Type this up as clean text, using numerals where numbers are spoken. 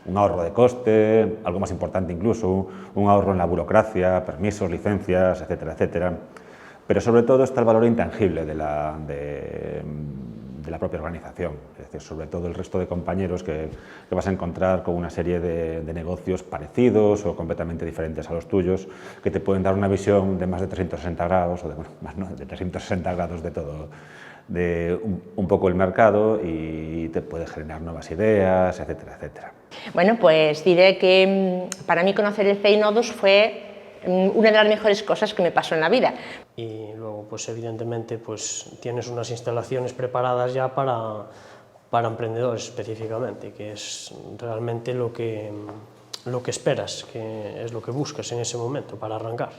un ahorro de coste, algo más importante incluso, un ahorro en la burocracia, permisos, licencias, etcétera, etcétera. Pero sobre todo está el valor intangible de la propia organización, es decir, sobre todo el resto de compañeros que vas a encontrar con una serie de negocios parecidos o completamente diferentes a los tuyos, que te pueden dar una visión de más de 360 grados, o de, bueno, más no, de 360 grados de todo, de un poco el mercado, y te puede generar nuevas ideas, etcétera, etcétera. Bueno, pues diré que para mí conocer el CEI Nodus fue una de las mejores cosas que me pasó en la vida. Y luego, pues evidentemente, pues tienes unas instalaciones preparadas ya para emprendedores específicamente, que es realmente lo que esperas, que es lo que buscas en ese momento para arrancar.